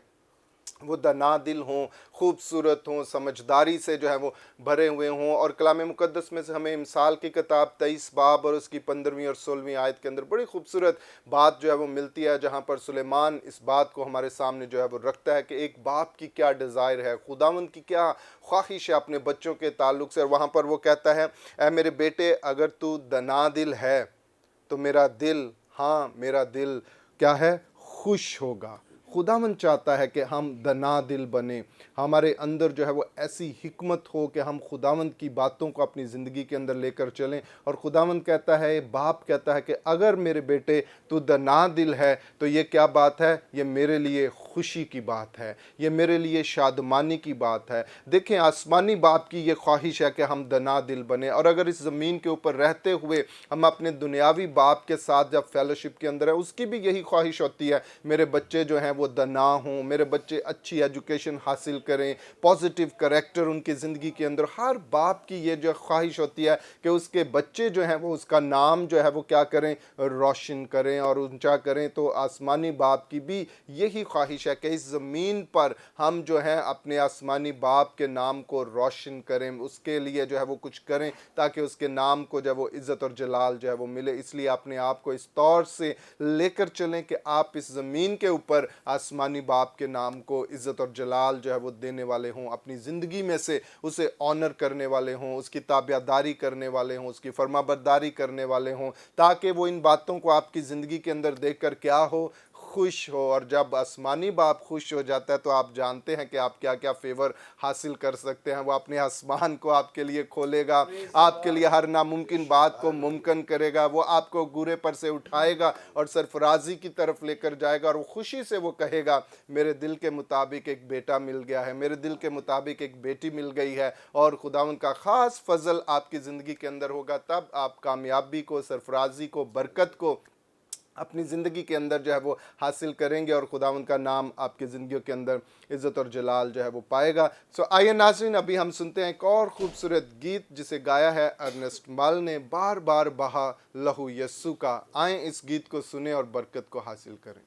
वो दना दिल हों, खूबसूरत हों, समझदारी से जो है वो भरे हुए हों। और कलाम मुकद्दस में से हमें मिसाल की किताब 23 बाब और उसकी 15वीं और 16वीं आयत के अंदर बड़ी खूबसूरत बात जो है वो मिलती है, जहाँ पर सुलेमान इस बात को हमारे सामने जो है वो रखता है कि एक बाप की क्या डिज़ायर है, खुदावंद की क्या ख्वाहिश है अपने बच्चों के ताल्लुक से। और वहाँ पर वो कहता है, ऐ मेरे बेटे, अगर तू दना दिल है तो मेरा दिल, हाँ मेरा दिल क्या है, खुश होगा। खुदावंद चाहता है कि हम दना दिल बने, हमारे अंदर जो है वो ऐसी हिकमत हो कि हम खुदावंद की बातों को अपनी ज़िंदगी के अंदर लेकर चलें। और खुदावंद कहता है, बाप कहता है कि अगर मेरे बेटे तू दना दिल है तो ये क्या बात है, ये मेरे लिए खुशी की बात है, ये मेरे लिए शादमानी की बात है। देखें, आसमानी बाप की ये ख्वाहिश है कि हम दना दिल बने। और अगर इस ज़मीन के ऊपर रहते हुए हम अपने दुनियावी बाप के साथ जब फेलोशिप के अंदर है, उसकी भी यही ख्वाहिश होती है मेरे बच्चे जो हैं वो दना हों, मेरे बच्चे अच्छी एजुकेशन हासिल करें, पॉजिटिव करैक्टर उनकी ज़िंदगी के अंदर। हर बाप की ये जो ख्वाहिश होती है कि उसके बच्चे जो हैं वो उसका नाम जो है वो क्या करें, रोशन करें और ऊंचा करें। तो आसमानी बाप की भी यही ख्वाहिश है कि इस ज़मीन पर हम जो हैं अपने आसमानी बाप के नाम को रोशन करें, उसके लिए जो है वो कुछ करें ताकि उसके नाम को जो है वो इज़्ज़त और जलाल जो है वो मिले। इसलिए अपने आप को इस तौर से लेकर चलें कि आप इस ज़मीन के ऊपर आसमानी बाप के नाम को इज़्ज़त और जलाल जो है वो देने वाले हों, अपनी ज़िंदगी में से उसे ऑनर करने वाले हों, उसकी ताबियादारी करने वाले हों, उसकी फरमाबरदारी करने वाले हों, ताकि वो इन बातों को आपकी ज़िंदगी के अंदर देखकर क्या हो, खुश हो। और जब आसमानी बाप खुश हो जाता है तो आप जानते हैं कि आप क्या क्या फेवर हासिल कर सकते हैं। वो अपने आसमान को आपके लिए खोलेगा, आपके लिए हर नामुमकिन बात को मुमकिन करेगा, वो आपको गुरे पर से उठाएगा और सरफराजी की तरफ लेकर जाएगा। और वो खुशी से वो कहेगा, मेरे दिल के मुताबिक एक बेटा मिल गया है, मेरे दिल के मुताबिक एक बेटी मिल गई है। और खुदावंद का ख़ास फजल आपकी ज़िंदगी के अंदर होगा। तब आप कामयाबी को, सरफराजी को, बरकत को अपनी ज़िंदगी के अंदर जो है वो हासिल करेंगे और खुदावंद का नाम आपकी ज़िंदगियों के अंदर इज़्ज़त और जलाल जो है वो पाएगा। सो आइए नाज़रीन, अभी हम सुनते हैं एक और ख़ूबसूरत गीत जिसे गाया है अर्नेस्ट मल ने, बार बार बहा लहू यस्सू का। आएँ इस गीत को सुने और बरकत को हासिल करें।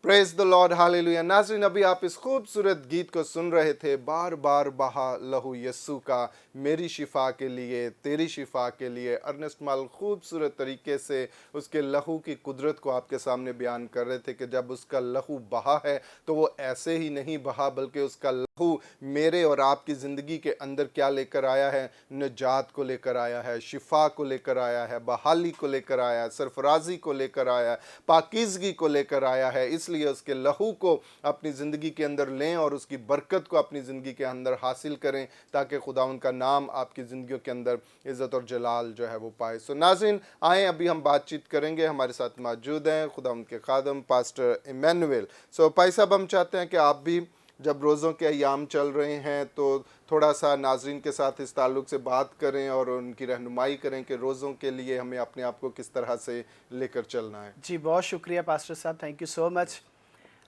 Praise the lord, hallelujah. नाज़रीन, अभी आप इस खूबसूरत गीत को सुन रहे थे, बार बार बहा लहू यस्सू का, मेरी शिफा के लिए, तेरी शिफा के लिए। अर्नेस्ट माल खूबसूरत तरीके से उसके लहू की कुदरत को आपके सामने बयान कर रहे थे कि जब उसका लहू बहा है तो वो ऐसे ही नहीं बहा, बल्कि उसका लहू मेरे और आपकी ज़िंदगी के अंदर क्या लेकर आया है? निजात को लेकर आया है, शिफा को लेकर आया है, बहाली को लेकर आया है, सरफराजी को लेकर आया है, पाकीज़गी को लेकर आया है। इसलिए उसके लहू को अपनी ज़िंदगी के अंदर लें और उसकी बरकत को अपनी ज़िंदगी के अंदर हासिल करें, ताकि खुदा उनका नाम आपकी ज़िंदगियों के अंदर इज़्ज़त और जलाल जो है वो पाए। सो नाज़रीन, आएँ अभी हम बातचीत करेंगे। हमारे साथ मौजूद हैं खुदा उनके खादम पास्टर इमैनुअल। सो भाई साहब, हम चाहते हैं कि आप भी, जब रोज़ों के अयाम चल रहे हैं, तो थोड़ा सा नाज़रीन के साथ इस ताल्लुक़ से बात करें और उनकी रहनुमाई करें कि रोज़ों के लिए हमें अपने आप को किस तरह से लेकर चलना है। जी, बहुत शुक्रिया पास्टर साहब, थैंक यू सो मच।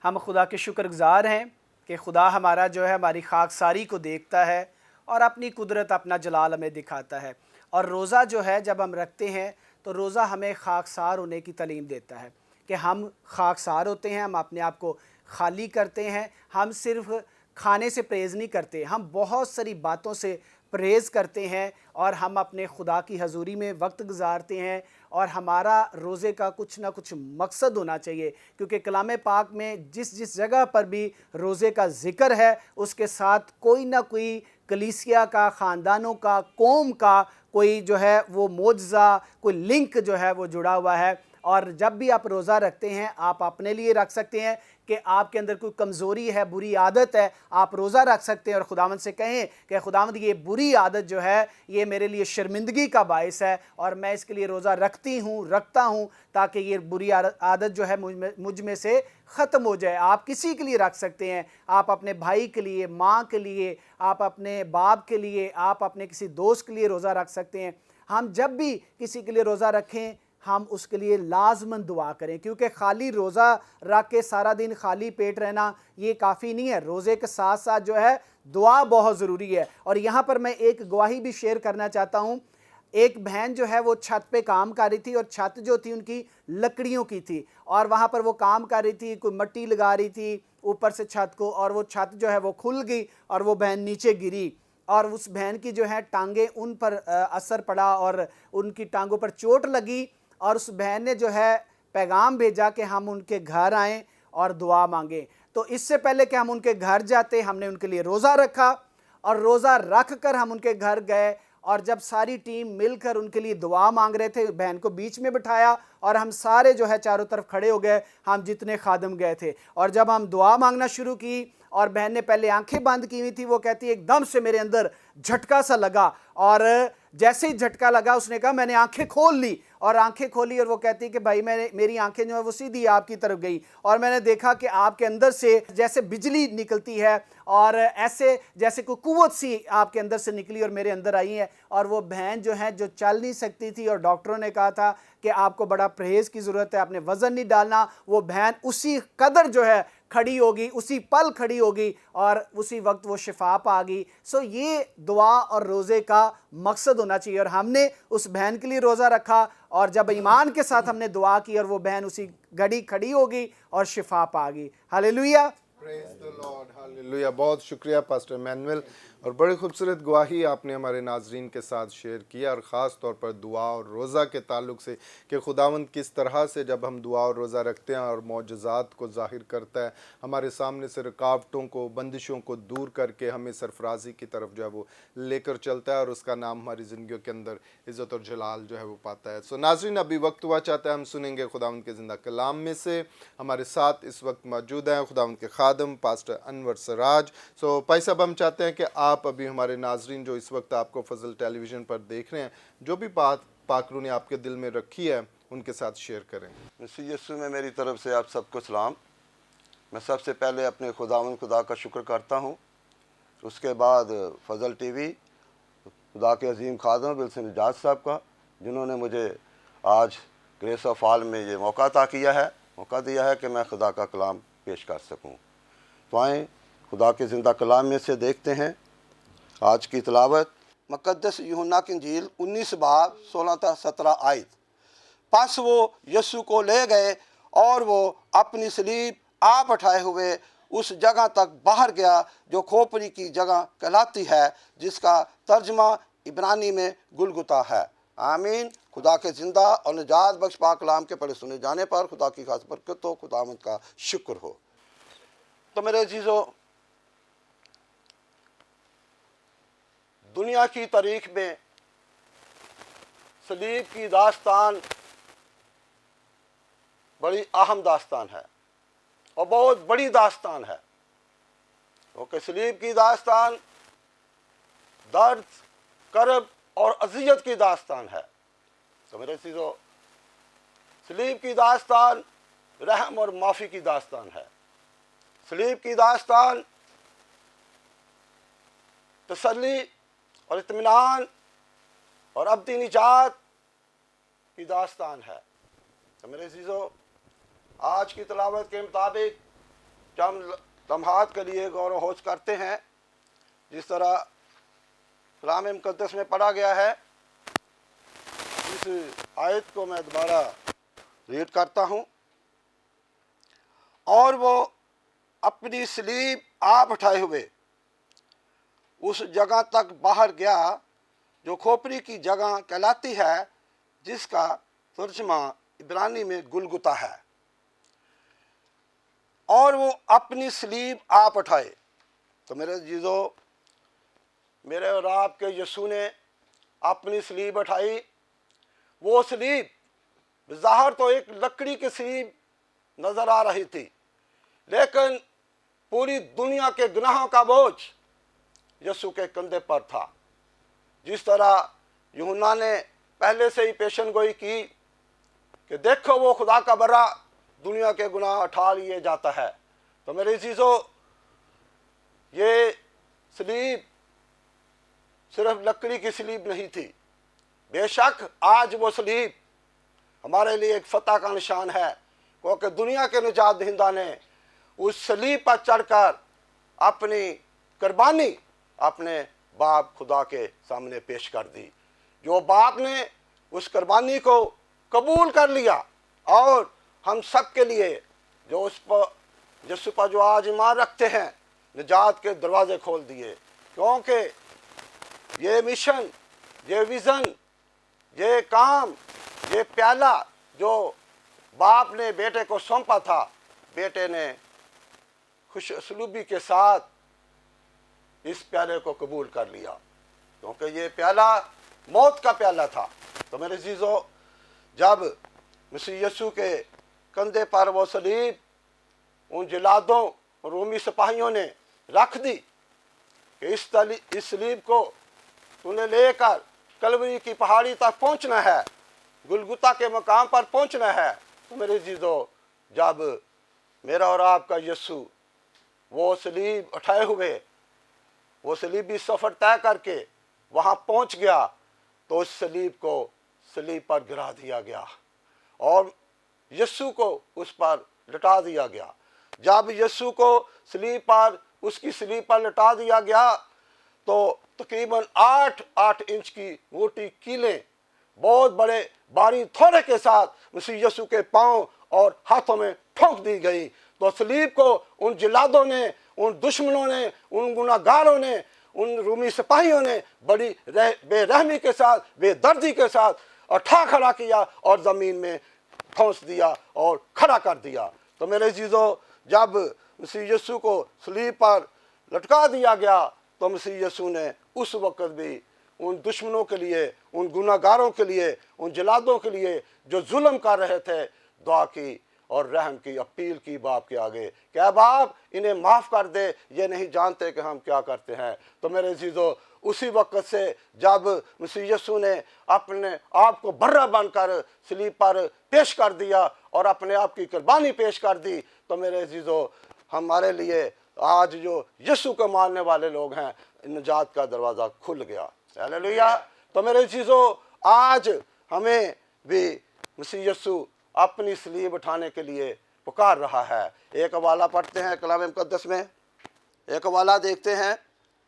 हम खुदा के शुक्रगुज़ार हैं कि खुदा हमारा जो है हमारी खाकसारी को देखता है और अपनी कुदरत, अपना जलाल हमें दिखाता है। और रोज़ा जो है जब हम रखते हैं तो रोज़ा हमें खाकसार होने की तालीम देता है कि हम खाकसार होते हैं, हम अपने आप को खाली करते हैं। हम सिर्फ खाने से परहेज़ नहीं करते, हम बहुत सारी बातों से परहेज़ करते हैं और हम अपने खुदा की हजूरी में वक्त गुजारते हैं। और हमारा रोज़े का कुछ ना कुछ मकसद होना चाहिए, क्योंकि कलाम पाक में जिस जिस जगह पर भी रोज़े का ज़िक्र है, उसके साथ कोई ना कोई कलीसिया का, ख़ानदानों का, कौम का कोई जो है वो मोजज़ा, कोई लिंक जो है वो जुड़ा हुआ है। और जब भी आप रोज़ा रखते हैं, आप अपने लिए रख सकते हैं कि आपके अंदर कोई कमज़ोरी है, बुरी आदत है, आप रोज़ा रख सकते हैं और खुदावंद से कहें कि खुदावंद, ये बुरी आदत जो है ये मेरे लिए शर्मिंदगी का बायस है और मैं इसके लिए रोज़ा रखता हूँ ताकि ये बुरी आदत जो है मुझ में से ख़त्म हो जाए। आप किसी के लिए रख सकते हैं, आप अपने भाई के लिए, माँ के लिए, आप अपने बाप के लिए, आप अपने किसी दोस्त के लिए रोज़ा रख सकते हैं। हम जब भी किसी के लिए रोज़ा रखें, हम उसके लिए लाजमन दुआ करें, क्योंकि खाली रोज़ा रख के सारा दिन खाली पेट रहना ये काफ़ी नहीं है। रोज़े के साथ साथ जो है दुआ बहुत ज़रूरी है। और यहाँ पर मैं एक गवाही भी शेयर करना चाहता हूँ। एक बहन जो है वो छत पे काम कर रही थी और छत जो थी उनकी लकड़ियों की थी और वहाँ पर वो काम कर रही थी, कोई मिट्टी लगा रही थी ऊपर से छत को, और वो छत जो है वो खुल गई और वो बहन नीचे गिरी और उस बहन की जो है टांगें, उन पर असर पड़ा और उनकी टांगों पर चोट लगी। और उस बहन ने जो है पैगाम भेजा कि हम उनके घर आएँ और दुआ मांगें। तो इससे पहले कि हम उनके घर जाते, हमने उनके लिए रोज़ा रखा और रोज़ा रख कर हम उनके घर गए और जब सारी टीम मिलकर उनके लिए दुआ मांग रहे थे, बहन को बीच में बिठाया और हम सारे जो है चारों तरफ खड़े हो गए, हम जितने खादम गए थे। और जब हम दुआ मांगना शुरू की और बहन ने पहले आंखें बंद की हुई थी, वो कहती है एकदम से मेरे अंदर झटका सा लगा और जैसे ही झटका लगा उसने कहा मैंने आंखें खोल ली और आंखें खोली और वो कहती है कि भाई मेरी आंखें जो है वो सीधी आपकी तरफ गई और मैंने देखा कि आपके अंदर से जैसे बिजली निकलती है और ऐसे जैसे कोई कुव्वत सी आपके अंदर से निकली और मेरे अंदर आई है। और वो बहन जो है जो चल नहीं सकती थी और डॉक्टरों ने कहा था कि आपको बड़ा परहेज़ की ज़रूरत है, आपने वज़न नहीं डालना, वो बहन उसी कदर जो है खड़ी होगी, उसी पल खड़ी होगी और उसी वक्त वो शिफा पा गई। सो ये दुआ और रोज़े का मकसद होना चाहिए और हमने उस बहन के लिए रोज़ा रखा और जब ईमान के साथ हमने दुआ की और वो बहन उसी घड़ी खड़ी होगी और शिफा पा गई। Hallelujah, praise the lord, hallelujah. बहुत शुक्रिया पास्टर इमैनुअल, और बड़ी खूबसूरत गवाही आपने हमारे नाजरीन के साथ शेयर किया और ख़ास तौर पर दुआ और रोज़ा के ताल्लुक़ से कि खुदावंद किस तरह से जब हम दुआ और रोज़ा रखते हैं और मौजज़ात को ज़ाहिर करता है, हमारे सामने से रुकावटों को, बंदिशों को दूर करके हमें सरफराजी की तरफ जो है वो लेकर चलता है और उसका नाम हमारी ज़िंदगियों के अंदर इज़्ज़त और जलाल जो है वो पाता है। सो नाजरीन, अभी वक्त हुआ चाहता है हम सुनेंगे खुदावंद के ज़िंदा कलाम में से। हमारे साथ इस वक्त मौजूद हैं खुदावंद के खादम पास्टर अनवर सराज। सो भाई साहब, हम चाहते हैं कि आप अभी हमारे नाजरीन जो इस वक्त आपको फजल टेलीविज़न पर देख रहे हैं, जो भी बात पाकरू ने आपके दिल में रखी है उनके साथ शेयर करें। मसीह यीशु में मेरी तरफ से आप सबको सलाम। मैं सबसे पहले अपने खुदा का शुक्र करता हूँ, उसके बाद फजल टीवी, खुदा के अजीम खादम विल्सन इजाज साहब का, जिन्होंने मुझे आज ग्रेस ऑफ हॉल में ये मौका दिया है कि मैं खुदा का कलाम पेश कर सकूँ। तो आएँ खुदा के ज़िंदा कलाम में से देखते हैं आज की तिलावत। मुक़द्दस यूहन्ना की इंजील 19 बाब 16-17 आयत। पास वो यीशु को ले गए और वो अपनी सलीब आप उठाए हुए उस जगह तक बाहर गया जो खोपड़ी की जगह कहलाती है, जिसका तर्जमा इब्रानी में गुलगुता है। आमीन। खुदा के ज़िंदा और निजात बख्श पाक कलाम के पढ़े सुने जाने पर खुदा की खास बरकत हो, खुदावंद का शुक्र हो। तो मेरे अजीज़ों, दुनिया की तारीख में सलीब की दास्तान बड़ी अहम दास्तान है और बहुत बड़ी दास्तान है, क्योंकि सलीब की दास्तान दर्द, करब और अजियत की दास्तान है। तो मेरे चीज़ों, सलीब की दास्तान रहम और माफ़ी की दास्तान है। सलीब की दास्तान तसल्ली और इत्मीनान और अब्दी निजात की दास्तान है। तो मेरे अज़ीज़ों, आज की तलावत के मुताबिक जब हम लम्हात के लिए गौर व होश करते हैं, जिस तरह कलाम मुक़द्दस में पढ़ा गया है, इस आयत को मैं दोबारा रीड करता हूँ। और वो अपनी सलीब आप उठाए हुए उस जगह तक बाहर गया जो खोपड़ी की जगह कहलाती है, जिसका तर्जमा इब्रानी में गुलगुता है। और वो अपनी सलीब आप उठाए। तो मेरे अज़ीज़ों, मेरे और आपके यीशु ने अपनी सलीब उठाई। वो सलीब ज़ाहिर तो एक लकड़ी की सलीब नज़र आ रही थी, लेकिन पूरी दुनिया के गुनाहों का बोझ यीशु के कंधे पर था। जिस तरह यूहन्ना ने पहले से ही पेशन गोई की कि देखो वो खुदा का बर्रा दुनिया के गुनाह उठा लिए जाता है। तो मेरे अज़ीज़ों, ये सलीब सिर्फ लकड़ी की सलीब नहीं थी। बेशक आज वो सलीब हमारे लिए एक फतह का निशान है, क्योंकि दुनिया के निजात दहिंदा ने उस सलीब पर चढ़कर अपनी कुर्बानी अपने बाप खुदा के सामने पेश कर दी। जो बाप ने उस कुर्बानी को कबूल कर लिया और हम सब के लिए जो उस पर यीशु पर जो आज ईमान रखते हैं, निजात के दरवाजे खोल दिए। क्योंकि ये मिशन, ये विज़न, ये काम, ये प्याला जो बाप ने बेटे को सौंपा था, बेटे ने खुश असलूबी के साथ इस प्याले को कबूल कर लिया, क्योंकि ये प्याला मौत का प्याला था। तो मेरे अज़ीज़ों, जब मसीह यीशु के कंधे पर वो सलीब उन जिलादों रोमी सिपाहियों ने रख दी कि इस सलीब को तूने लेकर कलवरी की पहाड़ी तक पहुंचना है, गुलगुता के मकाम पर पहुंचना है। तो मेरे अज़ीज़ों, जब मेरा और आपका यीशु वो सलीब उठाए हुए वो सलीबी सफ़र तय करके वहाँ पहुँच गया, तो उस सलीब को सलीब पर गिरा दिया गया और यीशु को उस पर लटा दिया गया। जब यीशु को सलीब पर उसकी सलीब पर लटा दिया गया, तो तकरीबन 8 इंच की मोटी कीलें बहुत बड़े बारी थोड़े के साथ मसीह यीशु के पाँव और हाथों में ठोंक दी गई। तो सलीब को उन जिलादों ने, उन दुश्मनों ने, उन गुनाहगारों ने, उन रूमी सिपाहियों ने बड़ी बेरहमी के साथ, बेदर्दी के साथ उठा खड़ा किया और ज़मीन में ठोंस दिया और खड़ा कर दिया। तो मेरे अज़ीज़ों, जब मसीह यीशु को सलीब पर लटका दिया गया, तो मसीह यीशु ने उस वक़्त भी उन दुश्मनों के लिए, उन गुनाहगारों के लिए, उन जलादों के लिए जो जुल्म कर रहे थे, दुआ की और रहम की अपील की बाप के आगे, क्या बाप इन्हें माफ़ कर दे, ये नहीं जानते कि हम क्या करते हैं। तो मेरे अज़ीज़ों, उसी वक़्त से जब मसीह यीशु ने अपने आप को बर्रा बनकर सलीब पर पेश कर दिया और अपने आप की कुर्बानी पेश कर दी, तो मेरे अज़ीज़ों, हमारे लिए आज जो यीशु को मानने वाले लोग हैं, निजात का दरवाज़ा खुल गया। हालेलुया। तो मेरे अज़ीज़ों, आज हमें भी मसीह यीशु अपनी सलीब उठाने के लिए पुकार रहा है। एक हवाला पढ़ते हैं कलाम मुक़द्दस में, एक हवाला देखते हैं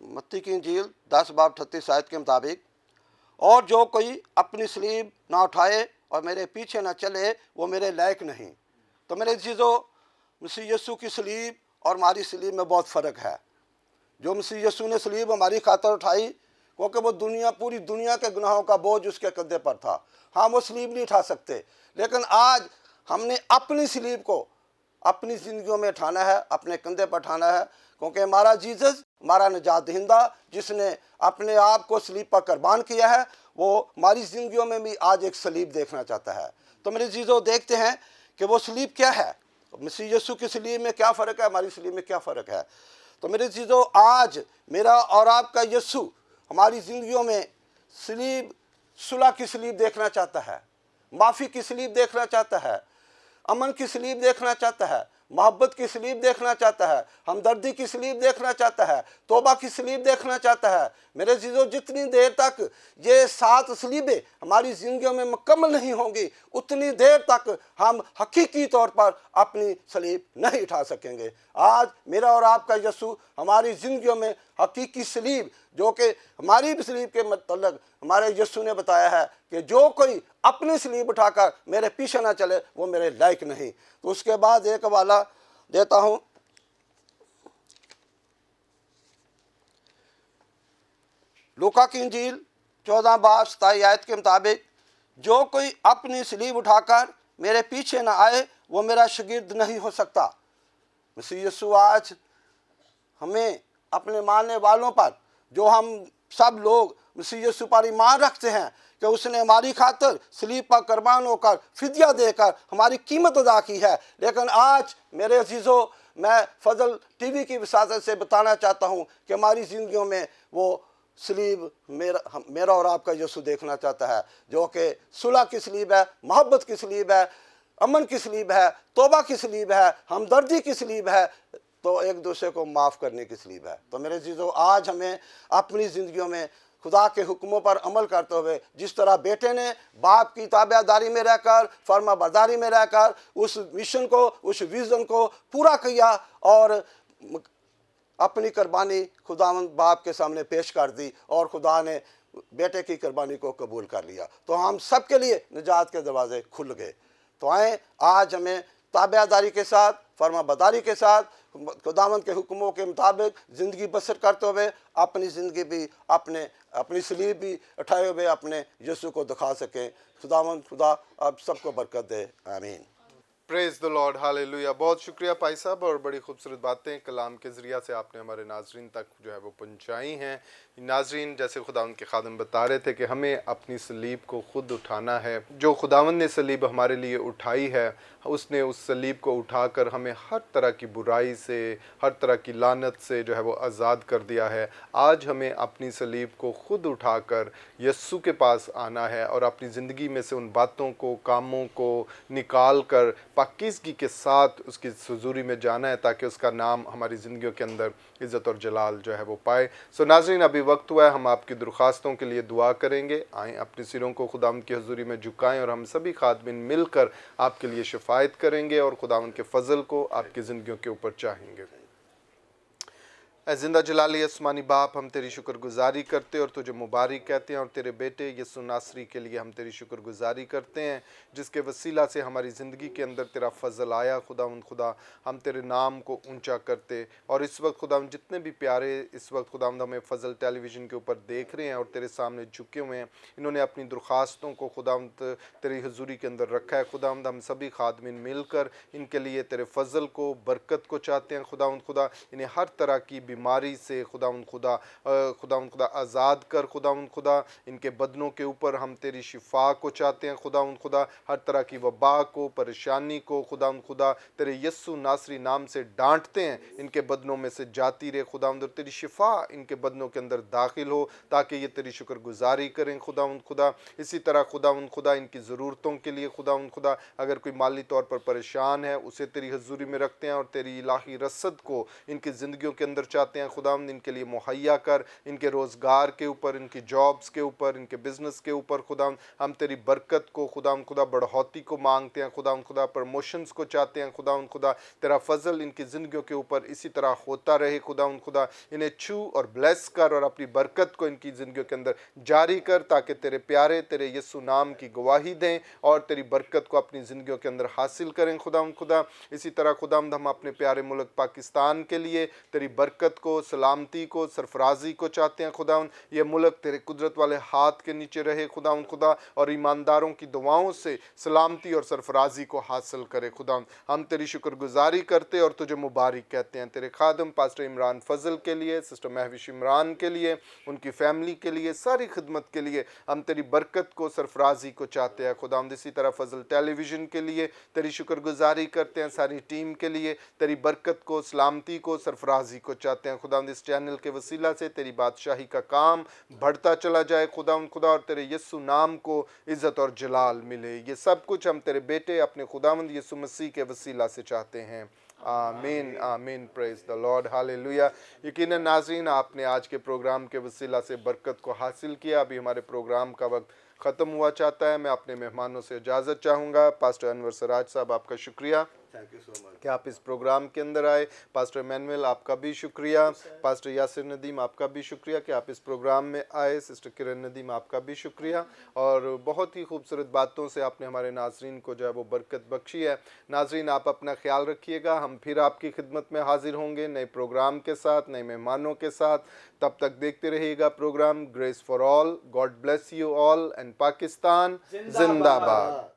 मत्ती की इंजील 10 बाब 38 आयत के मुताबिक, और जो कोई अपनी सलीब ना उठाए और मेरे पीछे ना चले, वो मेरे लायक नहीं। तो मेरे अज़ीज़ों, मसीह यीशु की सलीब और हमारी सलीब में बहुत फ़र्क है। जो मसीह यीशु ने सलीब हमारी खातर उठाई, क्योंकि वो पूरी दुनिया के गुनाहों का बोझ उसके कंधे पर था। हाँ, वो सलीब नहीं उठा सकते, लेकिन आज हमने अपनी सलीब को अपनी ज़िंदगियों में उठाना है, अपने कंधे पर उठाना है, क्योंकि हमारा जीसस, हमारा निजात दहिंदा, जिसने अपने आप को सलीब पर कुर्बान किया है, वो हमारी ज़िंदगियों में भी आज एक सलीब देखना चाहता है। तो मेरे जीजों, देखते हैं कि वो सलीब क्या है, मसीह यीशु की सलीब में क्या फ़र्क है, हमारी सलीब में क्या फ़र्क है। तो मेरे चीज़ों, आज मेरा और आपका यीशु हमारी ज़िंदगियों में सलीब, सुलह की सलीब देखना चाहता है, माफ़ी की सलीब देखना चाहता है, अमन की सलीब देखना चाहता है, मोहब्बत की सलीब देखना चाहता है, हमदर्दी की सलीब देखना चाहता है, तौबा की सलीब देखना चाहता है। मेरे चीज़ों, जितनी देर तक ये 7 सलीबें हमारी ज़िंदगियों में मुकम्मल नहीं होंगी, उतनी देर तक हम हकीकी तौर पर अपनी सलीब नहीं उठा सकेंगे। आज मेरा और आपका यीशु हमारी ज़िंदगियों में हकीकी सलीब, जो कि हमारी सलीब के मतलब हमारे यीशु ने बताया है कि जो कोई अपनी सलीब उठाकर मेरे पीछे ना चले, वो मेरे लायक नहीं। तो उसके बाद एक हवाला देता हूँ, लूका की इंजील 14 बाब 27 आयत के मुताबिक, जो कोई अपनी सलीब उठाकर मेरे पीछे ना आए, वो मेरा शागिर्द नहीं हो सकता। मसीह यीशु आज हमें अपने मानने वालों पर, जो हम सब लोग मसीह यीशु पर ईमान रखते हैं कि उसने हमारी खातर सलीब पर कुर्बान होकर फिदिया देकर हमारी कीमत अदा की है, लेकिन आज मेरे अजीज़ों, मैं फजल टीवी की वसातत से बताना चाहता हूँ कि हमारी ज़िंदगियों में वो सलीब मेरा और आपका यीशु देखना चाहता है, जो कि सुलह की सलीब है, मोहब्बत की सलीब है, अमन की सलीब है, तौबा की सलीब है, हमदर्दी की सलीब है, तो एक दूसरे को माफ़ करने की सलीब है। तो मेरे चीज़ों, आज हमें अपनी ज़िंदगियों में खुदा के हुक्मों पर अमल करते हुए, जिस तरह बेटे ने बाप की ताबेदारी में रहकर, फर्माबरदारी में रहकर उस मिशन को, उस विज़न को पूरा किया और अपनी कुर्बानी खुदावंद बाप के सामने पेश कर दी, और खुदा ने बेटे की कुर्बानी को कबूल कर लिया, तो हम सब के लिए निजात के दरवाजे खुल गए। तो आए, आज हमें ताबेदारी के साथ, फर्माबरदारी के साथ, खुदावंद के हुक्मों के मुताबिक ज़िंदगी बसर करते हुए अपनी ज़िंदगी भी, अपनी सलीब भी उठाए हुए अपने यीशु को दिखा सकें। खुदा आप सबको बरकत दे, आमीन। Praise the lord, hallelujah. बहुत शुक्रिया भाई साहब, और बड़ी खूबसूरत बातें कलाम के ज़रिया से आपने हमारे नाजरीन तक जो है वो पहुंचाई हैं। नाजरीन, जैसे खुदावंद के खादम बता रहे थे कि हमें अपनी सलीब को ख़ुद उठाना है। जो खुदावंद ने सलीब हमारे लिए उठाई है, उसने उस सलीब को उठाकर हमें हर तरह की बुराई से, हर तरह की लानत से जो है वो आज़ाद कर दिया है। आज हमें अपनी सलीब को ख़ुद उठाकर यीशु के पास आना है और अपनी ज़िंदगी में से उन बातों को, कामों को निकाल कर पाकीज़गी के साथ उसकी हुज़ूरी में जाना है, ताकि उसका नाम हमारी ज़िंदगियों के अंदर इज़्ज़त और जलाल जो है वो पाए। सो नाज़रीन, अभी वक्त हुआ है, हम आपकी दरख्वास्तों के लिए दुआ करेंगे। आएँ, अपने सिरों को खुदावंद की हुज़ूरी में झुकाएं और हम सभी खादमिन मिलकर आपके लिए शफायत करेंगे और खुदावंद के फ़ज़ल को आपकी ज़िंदगियों के ऊपर चाहेंगे। ऐ ज़िंदा जलाली आसमानी बाप, हम तेरी शुक्रगुजारी करते और तुझे मुबारक कहते हैं, और तेरे बेटे यीशु नासरी के लिए हम तेरी शुक्रगुजारी करते हैं, जिसके वसीला से हमारी ज़िंदगी के अंदर तेरा फ़ज़ल आया। खुदा हम तेरे नाम को ऊंचा करते, और इस वक्त खुदा जितने भी प्यारे इस वक्त खुदा हमें फ़ज़ल टेलीविज़न के ऊपर देख रहे हैं और तेरे सामने झुके हुए हैं, इन्होंने अपनी दरख्वास्तों को खुदा तेरी हुज़ूरी के अंदर रखा है। खुदा हम सभी खादमिन मिलकर इनके लिए तेरे फ़ज़ल को, बरकत को चाहते हैं। खुदा इन्हें हर तरह की बीमारी से खुदा आज़ाद कर। खुदा इनके बदनों के ऊपर हम तेरी शिफा को चाहते हैं। खुदा हर तरह की वबा को, परेशानी को खुदा तेरे यीशु नासरी नाम से डांटते हैं, इनके बदनों में से जाती रहे। खुदा तेरी शिफा इनके बदनों के अंदर दाखिल हो, ताकि ये तेरी शुक्रगुजारी करें। खुदा इसी तरह खुदा इनकी ज़रूरतों के लिए खुदा अगर कोई माली तौर पर परेशान है, उसे तेरी हजूरी में रखते हैं और तेरी इलाही रसद को इनकी ज़िंदगियों के अंदर चाहते हैं खुदावंद इनके लिए मुहैया कर, इनके रोज़गार के ऊपर, इनकी जॉब्स के ऊपर, इनके बिजनेस के ऊपर खुदावंद हम तेरी बरकत को खुदावंद खुदा बढ़ोतरी को मांगते हैं खुदावंद खुदा, प्रमोशंस को चाहते हैं खुदावंद खुदा, तेरा फजल इनकी ज़िंदगियों के ऊपर इसी तरह होता रहे खुदावंद खुदा, इन्हें छू और ब्लेस कर और अपनी बरकत को इनकी ज़िंदगियों के अंदर जारी कर, ताकि तेरे प्यारे तेरे यीशु नाम की गवाही दें और तेरी बरकत को अपनी ज़िंदगियों के अंदर हासिल करें खुदावंद खुदा। इसी तरह खुदावंद हम अपने प्यारे मुल्क पाकिस्तान के लिए तेरी बरकत को, सलामती को, सरफराजी को चाहते हैं खुदावंद, ये मुल्क तेरे कुदरत वाले हाथ के नीचे रहे खुदावंद खुदा, और ईमानदारों की दुआओं से सलामती और सरफराजी को हासिल करे खुदावंद। हम तेरी शुक्रगुजारी करते और तुझे मुबारक कहते हैं तेरे खादम पास्टर इमरान फजल के लिए, सिस्टर महविश इमरान के लिए, उनकी फैमिली के लिए, सारी खिदमत के लिए हम तेरी बरकत को, सरफराजी को चाहते हैं खुदावंद। इसी तरह फजल टेलीविज़न के लिए तेरी शुक्रगुजारी करते हैं, सारी टीम के लिए तेरी बरकत को, सलामती को, सरफराजी को चाहते हैं खुदावंद। इस चैनल के वसीला से तेरी बादशाही का काम बढ़ता चला जाए खुदावंद खुदा, और तेरे यीशु नाम को इज़्ज़त और जलाल मिले। ये सब कुछ हम तेरे बेटे अपने खुदावंद यीशु मसीह के वसीला से चाहते हैं। आमीन आमीन, प्रेज द लॉर्ड, हालेलुया। यकीनन नाज़रीन, आपने आज के प्रोग्राम के वसीला से बरकत को हासिल किया। अभी हमारे प्रोग्राम का वक्त ख़त्म हुआ चाहता है। मैं अपने मेहमानों से इजाज़त चाहूँगा। पास्टर अनवर सराज साहब, आपका शुक्रिया थैंक यू सो मच कि आप इस प्रोग्राम के अंदर आए। पास्टर मैनुअल, आपका भी शुक्रिया। पास्टर यासिर नदीम, आपका भी शुक्रिया कि आप इस प्रोग्राम में आए। सिस्टर किरण नदीम, आपका भी शुक्रिया, और बहुत ही खूबसूरत बातों से आपने हमारे नाजरीन को जो है वो बरकत बख्शी है। नाजरीन, आप अपना ख्याल रखिएगा। हम फिर आपकी खिदमत में हाजिर होंगे नए प्रोग्राम के साथ, नए मेहमानों के साथ। तब तक देखते रहिएगा program grace for all. God bless you all and Pakistan जिंदाबाद।